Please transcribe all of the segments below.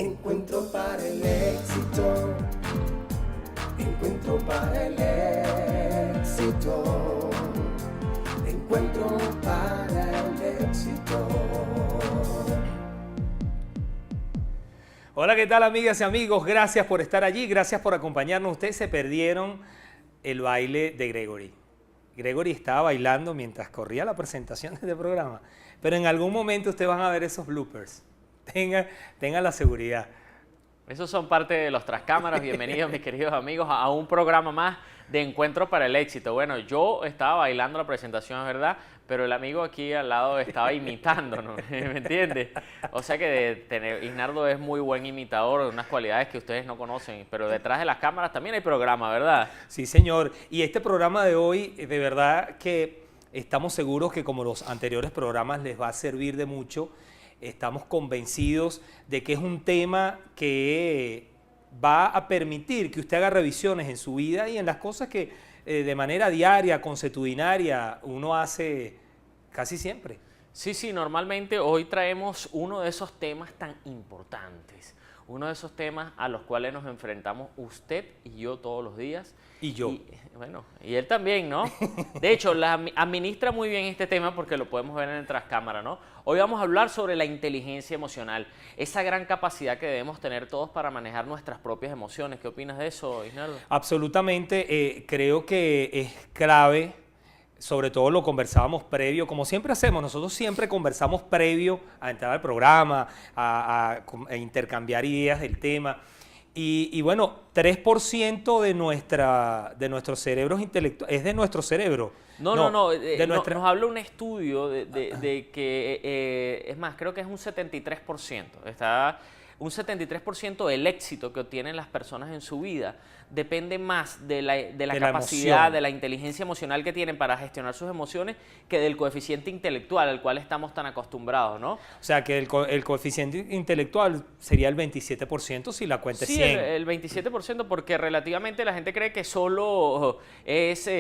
Encuentro para el éxito. Encuentro para el éxito. Encuentro para el éxito. Hola, ¿qué tal, amigas y amigos? Gracias por estar allí, gracias por acompañarnos. Ustedes se perdieron el baile de Gregory. Gregory estaba bailando mientras corría la presentación de este programa, pero en algún momento ustedes van a ver esos bloopers. Tengan la seguridad. Esos son parte de los Tras Cámaras. Bienvenidos, mis queridos amigos, a un programa más de Encuentro para el Éxito. Bueno, yo estaba bailando la presentación, es verdad, pero el amigo aquí al lado estaba imitando, ¿no? ¿Me entiendes? O sea que Isnardo es muy buen imitador, unas cualidades que ustedes no conocen, pero detrás de las cámaras también hay programa, ¿verdad? Sí, señor. Y este programa de hoy, de verdad que estamos seguros que como los anteriores programas les va a servir de mucho. Estamos convencidos de que es un tema que va a permitir que usted haga revisiones en su vida y en las cosas que de manera diaria, consuetudinaria, uno hace casi siempre. Sí, normalmente hoy traemos uno de esos temas tan importantes, uno de esos temas a los cuales nos enfrentamos usted y yo todos los días. Y yo. Y él también, ¿no? De hecho, administra muy bien este tema porque lo podemos ver en el Tras Cámara, ¿no? Hoy vamos a hablar sobre la inteligencia emocional, esa gran capacidad que debemos tener todos para manejar nuestras propias emociones. ¿Qué opinas de eso, Isnardo? Absolutamente, creo que es clave, sobre todo lo conversábamos previo, como siempre hacemos, nosotros siempre conversamos previo a entrar al programa, a intercambiar ideas del tema. Y bueno, 3% de nuestros cerebros intelectuales, es de nuestro cerebro. No. Nos habla un estudio de que, es más, creo que es un 73%. Un 73% del éxito que obtienen las personas en su vida depende más de la capacidad, emoción, de la inteligencia emocional que tienen para gestionar sus emociones que del coeficiente intelectual al cual estamos tan acostumbrados, ¿no? O sea, que el coeficiente intelectual sería el 27% si la cuenta es 100. Sí, el 27%, porque relativamente la gente cree que solo es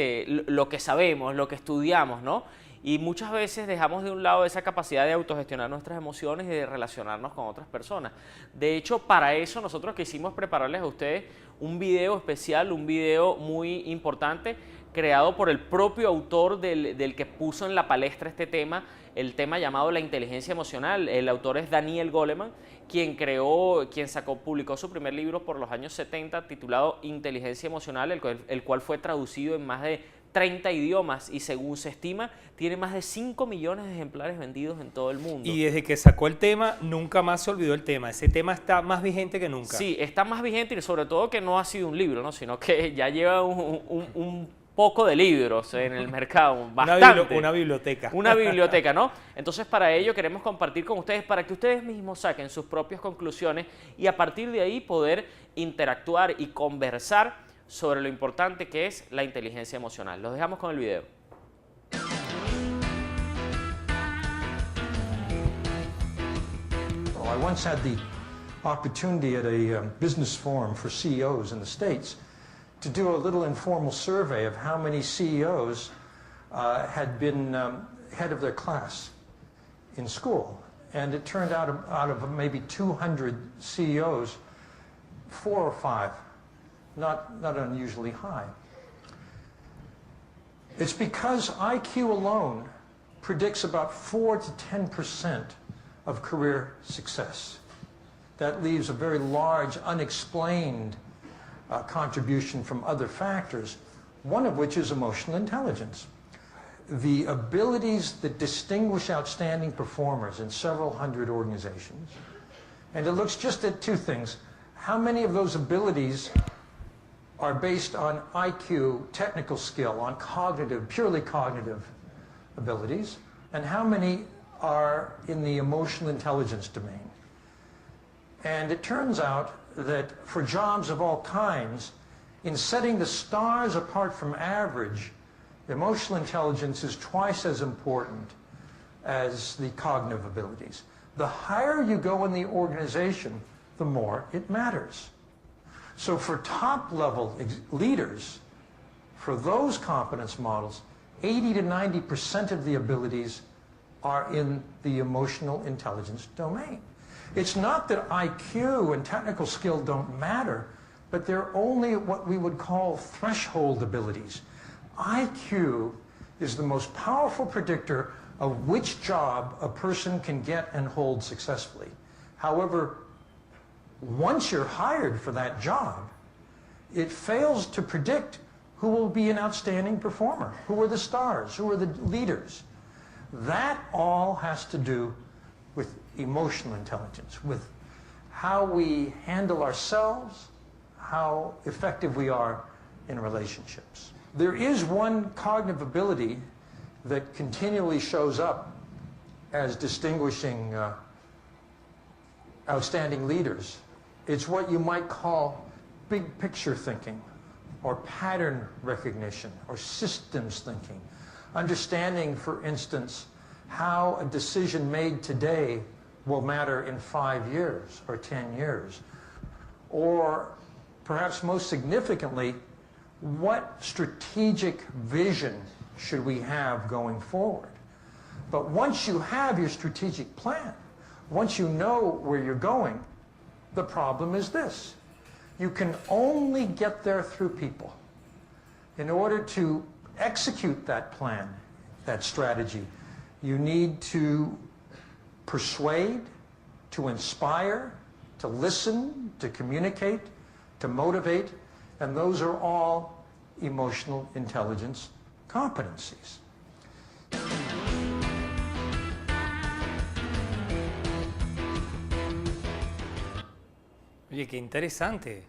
lo que sabemos, lo que estudiamos, ¿no? Y muchas veces dejamos de un lado esa capacidad de autogestionar nuestras emociones y de relacionarnos con otras personas. De hecho, para eso nosotros quisimos prepararles a ustedes un video especial, un video muy importante, creado por el propio autor del que puso en la palestra este tema, el tema llamado la inteligencia emocional. El autor es Daniel Goleman, publicó su primer libro por los años 70 titulado Inteligencia Emocional, el cual fue traducido en más de 30 idiomas y según se estima, tiene más de 5 millones de ejemplares vendidos en todo el mundo. Y desde que sacó el tema, nunca más se olvidó el tema. Ese tema está más vigente que nunca. Sí, está más vigente y sobre todo que no ha sido un libro, ¿no? Sino que ya lleva un poco de libros en el mercado, bastante. Una biblioteca. Una biblioteca, ¿no? Entonces, para ello queremos compartir con ustedes, para que ustedes mismos saquen sus propias conclusiones y a partir de ahí poder interactuar y conversar sobre lo importante que es la inteligencia emocional. Los dejamos con el video. Well, I once had the opportunity at a business forum for CEOs in the States to do a little informal survey of how many CEOs had been head of their class in school. And it turned out of maybe 200 CEOs, 4 or 5. Not unusually high. It's because IQ alone predicts about 4 to 10% of career success. That leaves a very large unexplained contribution from other factors, one of which is emotional intelligence. The abilities that distinguish outstanding performers in several hundred organizations. And it looks just at two things. How many of those abilities are based on IQ, technical skill, on cognitive, purely cognitive abilities, and how many are in the emotional intelligence domain. And it turns out that for jobs of all kinds, in setting the stars apart from average, emotional intelligence is twice as important as the cognitive abilities. The higher you go in the organization, the more it matters. So for top-level leaders, for those competence models, 80 to 90% of the abilities are in the emotional intelligence domain. It's not that IQ and technical skill don't matter, but they're only what we would call threshold abilities. IQ is the most powerful predictor of which job a person can get and hold successfully. However, once you're hired for that job, it fails to predict who will be an outstanding performer, who are the stars, who are the leaders. That all has to do with emotional intelligence, with how we handle ourselves, how effective we are in relationships. There is one cognitive ability that continually shows up as distinguishing outstanding leaders. It's what you might call big picture thinking, or pattern recognition, or systems thinking. Understanding, for instance, how a decision made today will matter in 5 years or 10 years. Or perhaps most significantly, what strategic vision should we have going forward? But once you have your strategic plan, once you know where you're going, the problem is this. You can only get there through people. In order to execute that plan, that strategy, you need to persuade, to inspire, to listen, to communicate, to motivate, and those are all emotional intelligence competencies. Oye, qué interesante.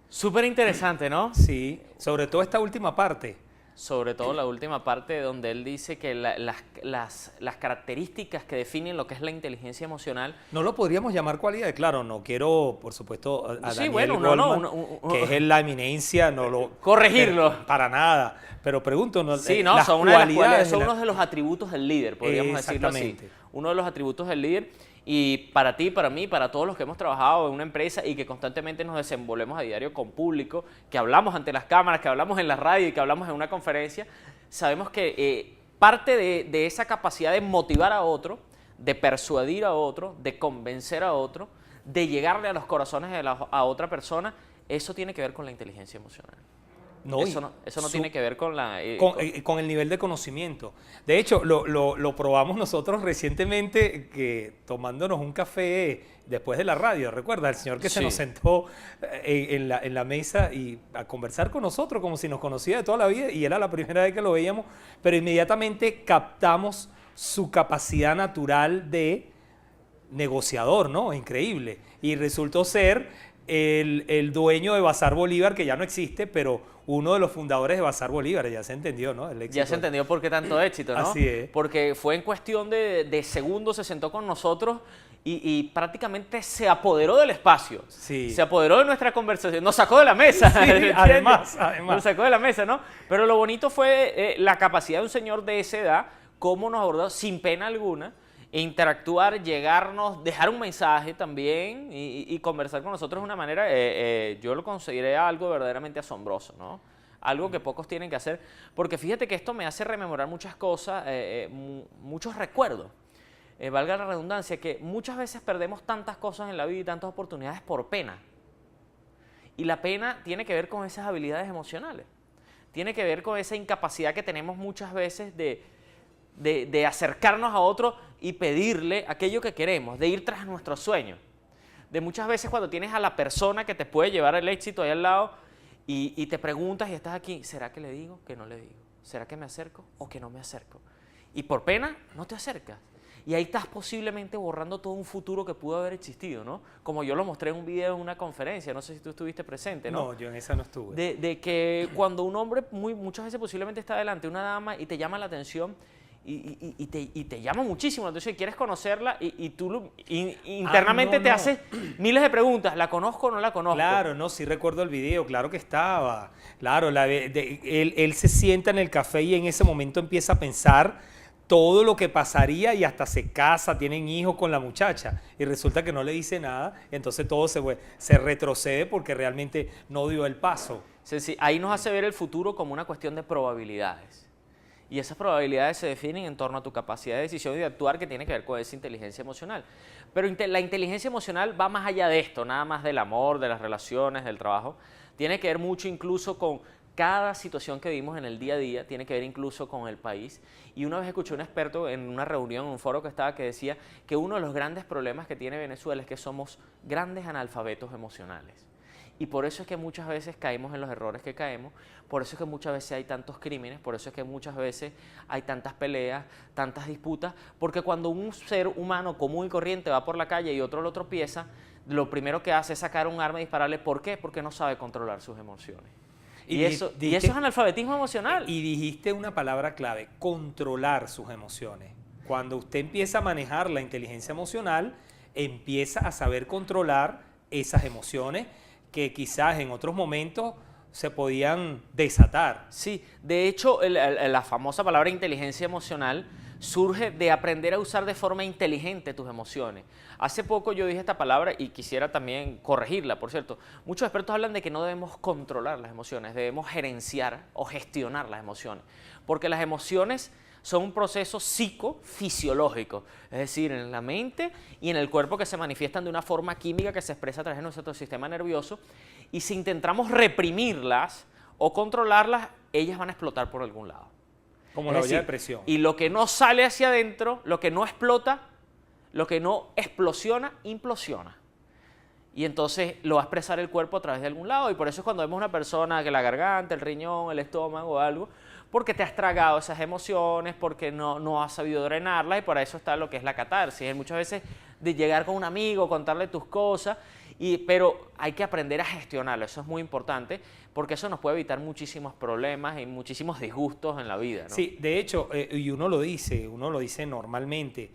Súper interesante, ¿no? Sí, sobre todo esta última parte. Sobre todo la última parte donde él dice que las características que definen lo que es la inteligencia emocional. No lo podríamos llamar cualidad, claro, no quiero, por supuesto, a Sí, Daniel bueno, Goleman, que es la eminencia, no lo... Corregirlo. Para nada, pero pregunto... Sí, no, las son, una de las cualidades cualidades, son de la- uno de los atributos del líder, podríamos decirlo así. Exactamente. Uno de los atributos del líder. Y para ti, para mí, para todos los que hemos trabajado en una empresa y que constantemente nos desenvolvemos a diario con público, que hablamos ante las cámaras, que hablamos en la radio y que hablamos en una conferencia, sabemos que parte de esa capacidad de motivar a otro, de persuadir a otro, de convencer a otro, de llegarle a los corazones a otra persona, eso tiene que ver con la inteligencia emocional. No, eso no tiene que ver con la... con el nivel de conocimiento. De hecho, lo probamos nosotros recientemente que tomándonos un café después de la radio. ¿Recuerda? El señor que se Sí. nos sentó en la mesa y a conversar con nosotros como si nos conocía de toda la vida y era la primera vez que lo veíamos, pero inmediatamente captamos su capacidad natural de negociador, ¿no? Increíble. Y resultó ser el dueño de Bazar Bolívar, que ya no existe, pero uno de los fundadores de Bazar Bolívar, ya se entendió, ¿no? El éxito. Ya se entendió por qué tanto éxito, ¿no? Así es. Porque fue en cuestión de segundos, se sentó con nosotros y prácticamente se apoderó del espacio. Sí. Se apoderó de nuestra conversación, nos sacó de la mesa. Sí, ¿entiendes? además. Nos sacó de la mesa, ¿no? Pero lo bonito fue la capacidad de un señor de esa edad, cómo nos abordó sin pena alguna, interactuar, llegarnos, dejar un mensaje también y conversar con nosotros de una manera, yo lo consideré algo verdaderamente asombroso, ¿no? Algo que pocos tienen que hacer, porque fíjate que esto me hace rememorar muchas cosas, muchos recuerdos. Valga la redundancia, que muchas veces perdemos tantas cosas en la vida y tantas oportunidades por pena. Y la pena tiene que ver con esas habilidades emocionales. Tiene que ver con esa incapacidad que tenemos muchas veces de acercarnos a otro y pedirle aquello que queremos, de ir tras nuestros sueños. De muchas veces cuando tienes a la persona que te puede llevar el éxito ahí al lado y te preguntas y estás aquí, ¿será que le digo? ¿Que no le digo? ¿Será que me acerco o que no me acerco? Y por pena no te acercas. Y ahí estás posiblemente borrando todo un futuro que pudo haber existido, ¿no? Como yo lo mostré en un video en una conferencia, no sé si tú estuviste presente, ¿no? No, yo en esa no estuve. De que cuando un hombre muchas veces posiblemente está delante de una dama y te llama la atención y te llama muchísimo la atención y quieres conocerla y tú internamente no, te no. haces miles de preguntas, ¿la conozco o no la conozco? Claro, no, sí recuerdo el video, claro que estaba. Claro, él se sienta en el café y en ese momento empieza a pensar todo lo que pasaría y hasta se casa, tienen hijos con la muchacha y resulta que no le dice nada, entonces todo se retrocede porque realmente no dio el paso. Sí, ahí nos hace ver el futuro como una cuestión de probabilidades. Y esas probabilidades se definen en torno a tu capacidad de decisión y de actuar, que tiene que ver con esa inteligencia emocional. Pero la inteligencia emocional va más allá de esto, nada más del amor, de las relaciones, del trabajo. Tiene que ver mucho incluso con cada situación que vivimos en el día a día, tiene que ver incluso con el país. Y una vez escuché a un experto en una reunión, en un foro que estaba, que decía que uno de los grandes problemas que tiene Venezuela es que somos grandes analfabetos emocionales. Y por eso es que muchas veces caemos en los errores que caemos, por eso es que muchas veces hay tantos crímenes, por eso es que muchas veces hay tantas peleas, tantas disputas, porque cuando un ser humano común y corriente va por la calle y otro lo tropieza, lo primero que hace es sacar un arma y dispararle. ¿Por qué? Porque no sabe controlar sus emociones. Y eso es analfabetismo emocional. Y dijiste una palabra clave, controlar sus emociones. Cuando usted empieza a manejar la inteligencia emocional, empieza a saber controlar esas emociones que quizás en otros momentos se podían desatar. Sí, de hecho, la famosa palabra inteligencia emocional surge de aprender a usar de forma inteligente tus emociones. Hace poco yo dije esta palabra y quisiera también corregirla, por cierto. Muchos expertos hablan de que no debemos controlar las emociones, debemos gerenciar o gestionar las emociones, porque las emociones son un proceso psicofisiológico, es decir, en la mente y en el cuerpo, que se manifiestan de una forma química que se expresa a través de nuestro sistema nervioso, y si intentamos reprimirlas o controlarlas, ellas van a explotar por algún lado. Como la olla de presión. Y lo que no sale hacia adentro, lo que no explota, lo que no explosiona, implosiona. Y entonces lo va a expresar el cuerpo a través de algún lado, y por eso es cuando vemos una persona que la garganta, el riñón, el estómago o algo, porque te has tragado esas emociones, porque no has sabido drenarlas, y por eso está lo que es la catarsis. Muchas veces de llegar con un amigo, contarle tus cosas, pero hay que aprender a gestionarlo, eso es muy importante, porque eso nos puede evitar muchísimos problemas y muchísimos disgustos en la vida, ¿no? Sí, de hecho, y uno lo dice normalmente.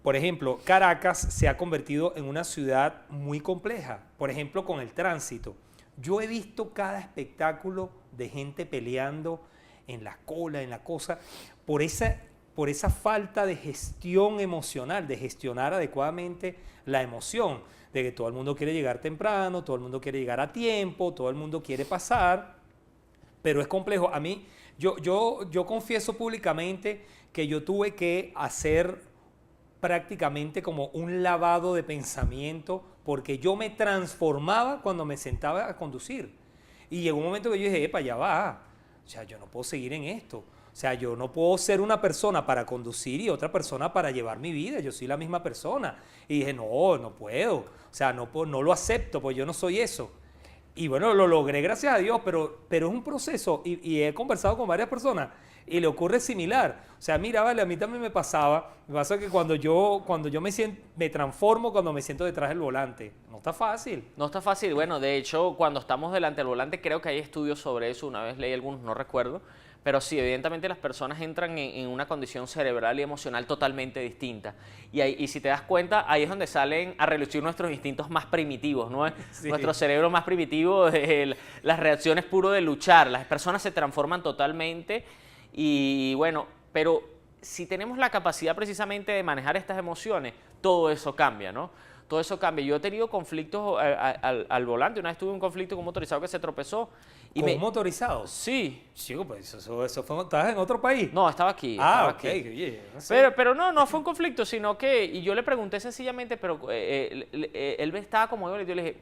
Por ejemplo, Caracas se ha convertido en una ciudad muy compleja, por ejemplo, con el tránsito. Yo he visto cada espectáculo de gente peleando en la cola, en la cosa, por esa falta de gestión emocional, de gestionar adecuadamente la emoción, de que todo el mundo quiere llegar temprano, todo el mundo quiere llegar a tiempo, todo el mundo quiere pasar, pero es complejo. A mí, yo confieso públicamente que yo tuve que hacer prácticamente como un lavado de pensamiento, porque yo me transformaba cuando me sentaba a conducir. Y llegó un momento que yo dije, epa, ya va, o sea, yo no puedo seguir en esto. O sea, yo no puedo ser una persona para conducir y otra persona para llevar mi vida. Yo soy la misma persona. Y dije, no puedo. O sea, no lo acepto, pues yo no soy eso. Y bueno, lo logré, gracias a Dios, pero es un proceso. Y he conversado con varias personas y le ocurre similar. O sea, mira, vale, a mí también me pasa que cuando yo me transformo cuando me siento detrás del volante. No está fácil. No está fácil. Bueno, de hecho, cuando estamos delante del volante, creo que hay estudios sobre eso. Una vez leí algunos, no recuerdo. Pero sí, evidentemente las personas entran en una condición cerebral y emocional totalmente distinta. Y si te das cuenta, ahí es donde salen a relucir nuestros instintos más primitivos, ¿no? Sí. Nuestro cerebro más primitivo, las reacciones puro de luchar. Las personas se transforman totalmente y bueno, pero si tenemos la capacidad precisamente de manejar estas emociones, todo eso cambia, ¿no? Todo eso cambia. Yo he tenido conflictos al volante. Una vez tuve un conflicto con un motorizado que se tropezó. ¿Con un motorizado? Sí. Chico, pues eso fue, ¿estabas en otro país? No, estaba aquí. Ah, ok. Yeah, no sé. Pero no fue un conflicto, sino que, y yo le pregunté sencillamente, pero él estaba como yo le dije,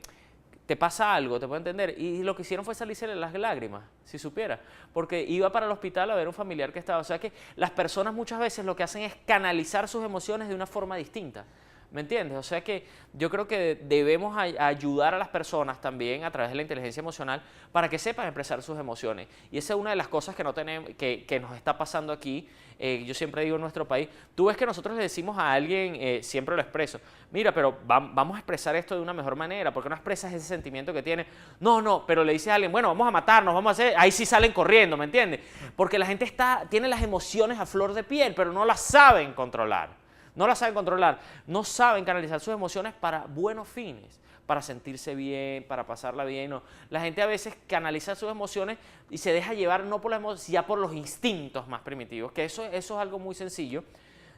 ¿te pasa algo? ¿Te puedo entender? Y lo que hicieron fue salirse las lágrimas, si supiera, porque iba para el hospital a ver a un familiar que estaba. O sea que las personas muchas veces lo que hacen es canalizar sus emociones de una forma distinta. ¿Me entiendes? O sea que yo creo que debemos ayudar a las personas también a través de la inteligencia emocional para que sepan expresar sus emociones. Y esa es una de las cosas que no tenemos, que nos está pasando aquí. Yo siempre digo en nuestro país, tú ves que nosotros le decimos a alguien, siempre lo expreso, mira, pero vamos a expresar esto de una mejor manera, ¿por qué no expresas ese sentimiento que tienes? No, pero le dices a alguien, bueno, vamos a matarnos, vamos a hacer, ahí sí salen corriendo, ¿me entiendes? Porque la gente tiene las emociones a flor de piel, pero no las saben controlar. No las saben controlar, no saben canalizar sus emociones para buenos fines, para sentirse bien, para pasarla bien. No. La gente a veces canaliza sus emociones y se deja llevar no por las emociones, sino por los instintos más primitivos, que eso es algo muy sencillo.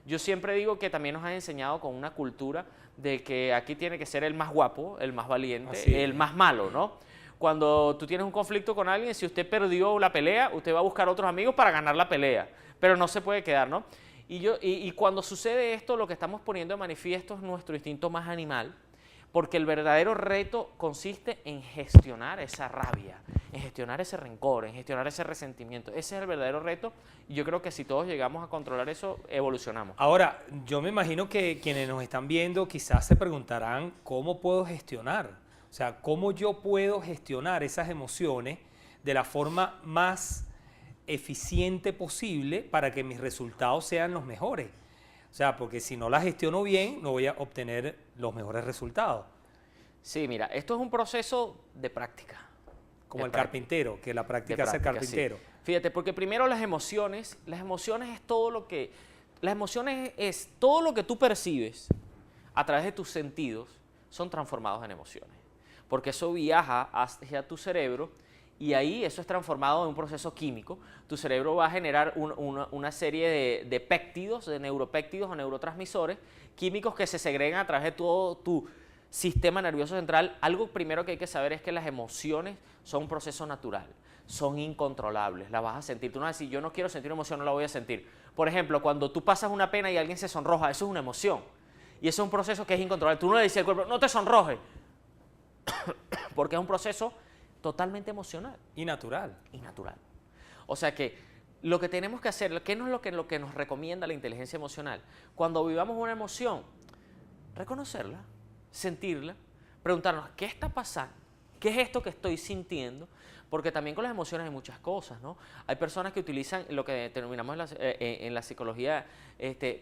Yo siempre digo que también nos han enseñado con una cultura de que aquí tiene que ser el más guapo, el más valiente, el más malo, ¿no? Cuando tú tienes un conflicto con alguien, si usted perdió la pelea, usted va a buscar otros amigos para ganar la pelea. pero no se puede quedar, ¿no? Y cuando sucede esto, lo que estamos poniendo de manifiesto es nuestro instinto más animal, porque el verdadero reto consiste en gestionar esa rabia, en gestionar ese rencor, en gestionar ese resentimiento. Ese es el verdadero reto y yo creo que si todos llegamos a controlar eso, evolucionamos. Ahora, yo me imagino que quienes nos están viendo quizás se preguntarán cómo puedo gestionar, o sea, cómo yo puedo gestionar esas emociones de la forma más eficiente posible para que mis resultados sean los mejores. O sea, porque si no la gestiono bien, no voy a obtener los mejores resultados. Sí, mira, esto es un proceso de práctica. Como el carpintero, que la práctica hace el carpintero. Sí. Fíjate, porque primero las emociones es todo lo que, las emociones es todo lo que tú percibes a través de tus sentidos, son transformados en emociones. Porque eso viaja hacia tu cerebro y ahí eso es transformado en un proceso químico. Tu cerebro va a generar una serie de péptidos, de neuropéptidos o neurotransmisores químicos que se segregan a través de todo tu sistema nervioso central. Algo primero que hay que saber es que las emociones son un proceso natural, son incontrolables, las vas a sentir. Tú no vas a decir, yo no quiero sentir una emoción, no la voy a sentir. Por ejemplo, cuando tú pasas una pena y alguien se sonroja, eso es una emoción. Y eso es un proceso que es incontrolable. Tú no le dices al cuerpo, no te sonrojes, porque es un proceso totalmente emocional. Y natural. Y natural. O sea que lo que tenemos que hacer, ¿qué no es lo que nos recomienda la inteligencia emocional? Cuando vivamos una emoción, reconocerla, sentirla, preguntarnos, ¿qué está pasando? ¿Qué es esto que estoy sintiendo? Porque también con las emociones hay muchas cosas, ¿no? Hay personas que utilizan lo que denominamos en la psicología,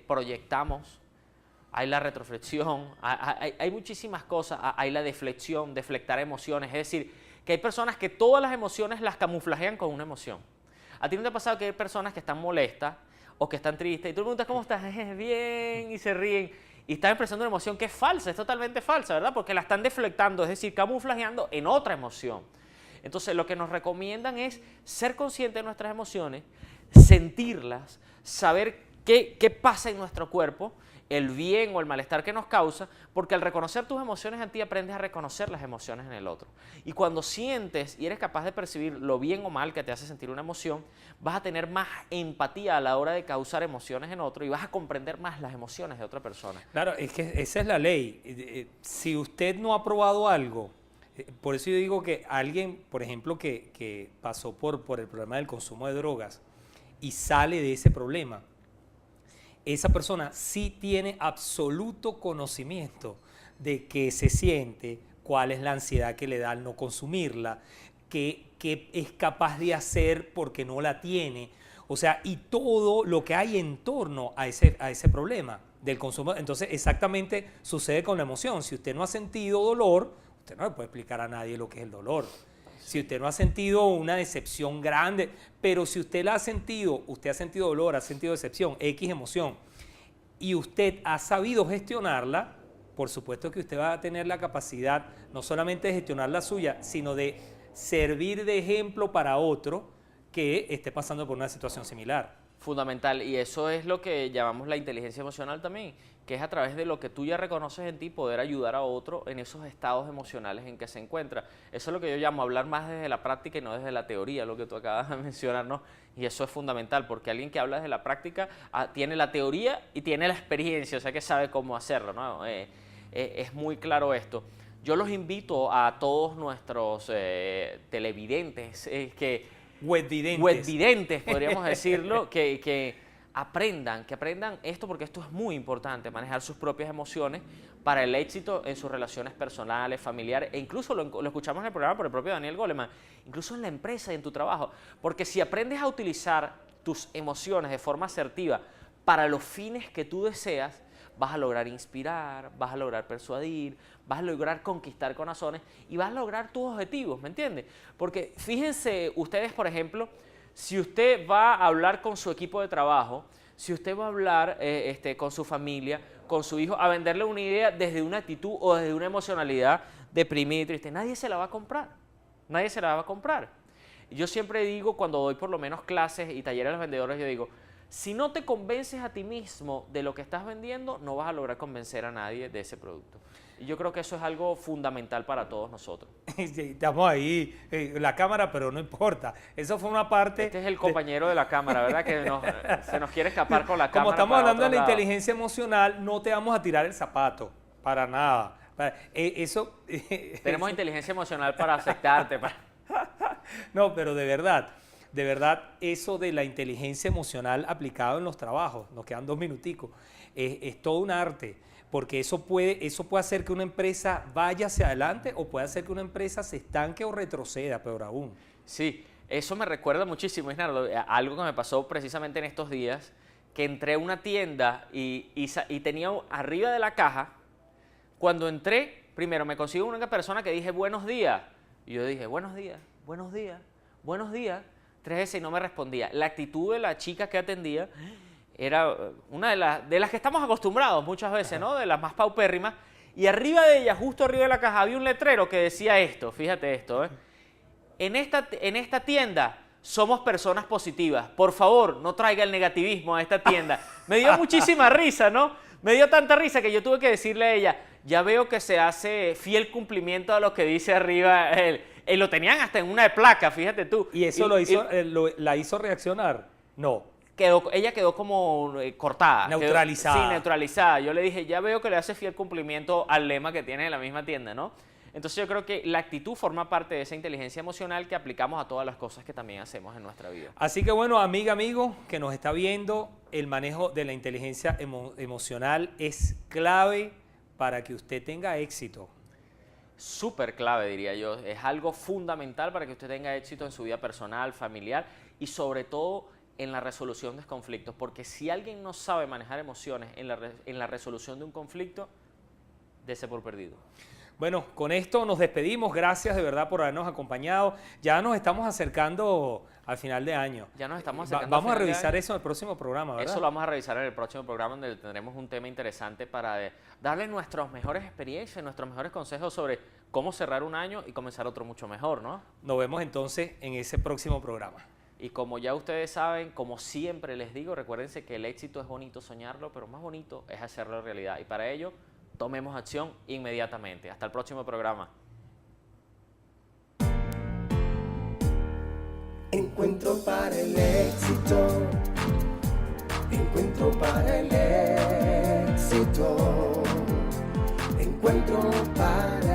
proyectamos, hay la retroflexión, hay muchísimas cosas, hay la deflexión, deflectar emociones, es decir, que hay personas que todas las emociones las camuflajean con una emoción. ¿A ti no te ha pasado que hay personas que están molestas o que están tristes y tú le preguntas cómo estás? Bien, y se ríen y están expresando una emoción que es falsa, es totalmente falsa, ¿verdad? Porque la están deflectando, es decir, camuflajeando en otra emoción. Entonces, lo que nos recomiendan es ser conscientes de nuestras emociones, sentirlas, saber qué pasa en nuestro cuerpo, el bien o el malestar que nos causa, porque al reconocer tus emociones en ti aprendes a reconocer las emociones en el otro. Y cuando sientes y eres capaz de percibir lo bien o mal que te hace sentir una emoción, vas a tener más empatía a la hora de causar emociones en otro y vas a comprender más las emociones de otra persona. Claro, es que esa es la ley. Si usted no ha probado algo, por eso yo digo que alguien, por ejemplo, que pasó por el problema del consumo de drogas y sale de ese problema, esa persona sí tiene absoluto conocimiento de qué se siente, cuál es la ansiedad que le da al no consumirla, qué es capaz de hacer porque no la tiene, o sea, y todo lo que hay en torno a ese problema del consumo. Entonces, exactamente sucede con la emoción. Si usted no ha sentido dolor, usted no le puede explicar a nadie lo que es el dolor. Si usted no ha sentido una decepción grande, pero si usted la ha sentido, usted ha sentido dolor, ha sentido decepción, X emoción, y usted ha sabido gestionarla, por supuesto que usted va a tener la capacidad no solamente de gestionar la suya, sino de servir de ejemplo para otro que esté pasando por una situación similar. Fundamental, y eso es lo que llamamos la inteligencia emocional también, que es a través de lo que tú ya reconoces en ti poder ayudar a otro en esos estados emocionales en que se encuentra. Eso es lo que yo llamo hablar más desde la práctica y no desde la teoría, lo que tú acabas de mencionar, ¿no? Y eso es fundamental, porque alguien que habla desde la práctica tiene la teoría y tiene la experiencia, o sea que sabe cómo hacerlo, ¿no? Es muy claro esto. Yo los invito a todos nuestros televidentes webvidentes, podríamos decirlo, que aprendan esto, porque esto es muy importante, manejar sus propias emociones para el éxito en sus relaciones personales, familiares, e incluso lo escuchamos en el programa por el propio Daniel Goleman, incluso en la empresa y en tu trabajo, porque si aprendes a utilizar tus emociones de forma asertiva para los fines que tú deseas, vas a lograr inspirar, vas a lograr persuadir, vas a lograr conquistar corazones y vas a lograr tus objetivos, ¿me entiendes? Porque fíjense ustedes, por ejemplo, si usted va a hablar con su equipo de trabajo, si usted va a hablar con su familia, con su hijo, a venderle una idea desde una actitud o desde una emocionalidad deprimida y triste, nadie se la va a comprar, nadie se la va a comprar. Yo siempre digo, cuando doy por lo menos clases y talleres a los vendedores, yo digo, Si no te convences a ti mismo de lo que estás vendiendo, no vas a lograr convencer a nadie de ese producto. Y yo creo que eso es algo fundamental para todos nosotros. Sí, estamos ahí, la cámara, pero no importa. Eso fue una parte... Este es el compañero de la cámara, ¿verdad? Que se nos quiere escapar con la cámara. Como estamos para hablando de otro la lado. inteligencia emocional, no te vamos a tirar el zapato, para nada. Eso... Tenemos inteligencia emocional para aceptarte. No, pero de verdad, eso de la inteligencia emocional aplicado en los trabajos, nos quedan 2 minuticos, es todo un arte, porque eso puede hacer que una empresa vaya hacia adelante o puede hacer que una empresa se estanque o retroceda, peor aún. Sí, eso me recuerda muchísimo, Isnardo, algo que me pasó precisamente en estos días, que entré a una tienda y tenía arriba de la caja, cuando entré, primero me consigo una persona que dije buenos días, y yo dije buenos días, buenos días, buenos días, 3 veces y no me respondía. La actitud de la chica que atendía era una de las que estamos acostumbrados muchas veces, ¿no? De las más paupérrimas. Y arriba de ella, justo arriba de la caja, había un letrero que decía esto, fíjate esto, ¿eh? En esta tienda somos personas positivas. Por favor, no traiga el negativismo a esta tienda. Me dio muchísima risa, ¿no? Me dio tanta risa que yo tuve que decirle a ella, ya veo que se hace fiel cumplimiento a lo que dice arriba él. Lo tenían hasta en una placa, fíjate tú. ¿Y eso la hizo reaccionar? No. Ella quedó como cortada. Neutralizada. Sí, neutralizada. Yo le dije, ya veo que le hace fiel cumplimiento al lema que tiene en la misma tienda, ¿no? Entonces yo creo que la actitud forma parte de esa inteligencia emocional que aplicamos a todas las cosas que también hacemos en nuestra vida. Así que bueno, amigo que nos está viendo, el manejo de la inteligencia emocional es clave para que usted tenga éxito. Súper clave, diría yo. Es algo fundamental para que usted tenga éxito en su vida personal, familiar y sobre todo en la resolución de conflictos. Porque si alguien no sabe manejar emociones en la resolución de un conflicto, dése por perdido. Bueno, con esto nos despedimos. Gracias de verdad por habernos acompañado. Ya nos estamos acercando al final de año. Ya nos estamos acercando Vamos al a final de revisar año. eso en el próximo programa, ¿verdad? Eso lo vamos a revisar en el próximo programa, donde tendremos un tema interesante para darle nuestras mejores experiencias, nuestros mejores consejos sobre cómo cerrar un año y comenzar otro mucho mejor, ¿no? Nos vemos entonces en ese próximo programa. Y como ya ustedes saben, como siempre les digo, recuérdense que el éxito es bonito soñarlo, pero más bonito es hacerlo realidad. Y para ello, tomemos acción inmediatamente. Hasta el próximo programa. Encuentro para el éxito. Encuentro para el éxito. Encuentro para